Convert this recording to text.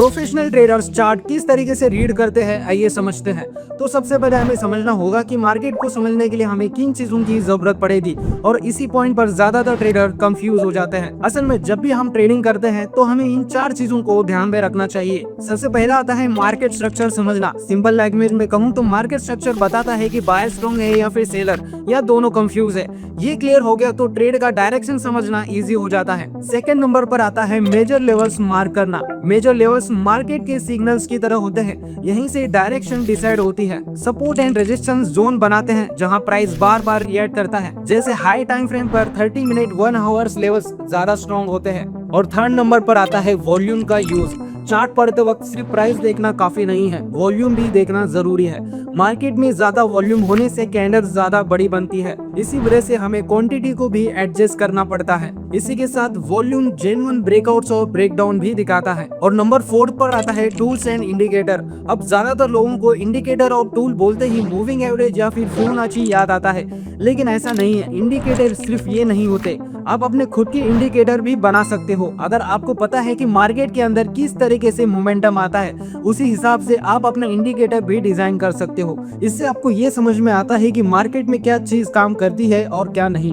Professional traders chart किस तरीके से रीड करते हैं आइए समझते हैं। तो सबसे पहले हमें समझना होगा कि मार्केट को समझने के लिए हमें किन चीजों की जरूरत पड़ेगी और इसी पॉइंट पर ज्यादातर ट्रेडर कंफ्यूज हो जाते हैं। असल में जब भी हम ट्रेडिंग करते हैं तो हमें इन 4 चीजों को ध्यान में रखना चाहिए। सबसे पहला आता है मार्केट स्ट्रक्चर समझना। सिंपल लैंग्वेज में कहूँ तो मार्केट स्ट्रक्चर बताता है कि बायर स्ट्रॉन्ग है या फिर सेलर या दोनों कंफ्यूज है। ये क्लियर हो गया तो ट्रेड का डायरेक्शन समझना इजी हो जाता है। सेकंड नंबर पर आता है मेजर लेवल्स मार्क करना। मेजर लेवल्स मार्केट के सिग्नल्स की तरह होते हैं, यहीं से डायरेक्शन डिसाइड होती है। सपोर्ट एंड रेजिस्टेंस जोन बनाते हैं जहां प्राइस बार बार रिएक्ट करता है। जैसे हाई टाइम फ्रेम पर 30 मिनट 1 आवर्स लेवल्स ज्यादा स्ट्रॉन्ग होते हैं। और थर्ड नंबर पर आता है वॉल्यूम का यूज। चार्ट पढ़ते वक्त सिर्फ प्राइस देखना काफी नहीं है, वॉल्यूम भी देखना जरूरी है। मार्केट में ज्यादा वॉल्यूम होने से कैंडल ज्यादा बड़ी बनती है, इसी वजह से हमें क्वांटिटी को भी एडजस्ट करना पड़ता है। इसी के साथ वॉल्यूम जेन्युइन ब्रेकआउट्स और ब्रेकडाउन भी दिखाता है। और नंबर 4 पर आता है टूल्स एंड इंडिकेटर। अब ज्यादातर लोगों को इंडिकेटर और टूल बोलते ही मूविंग एवरेज या फिर फिबोनाची याद आता है, लेकिन ऐसा नहीं है। इंडिकेटर सिर्फ ये नहीं होते, आप अपने खुद के इंडिकेटर भी बना सकते हो। अगर आपको पता है कि मार्केट के अंदर किस तरीके से मोमेंटम आता है, उसी हिसाब से आप अपना इंडिकेटर भी डिजाइन कर सकते हो। इससे आपको ये समझ में आता है कि मार्केट में क्या चीज काम करती है और क्या नहीं।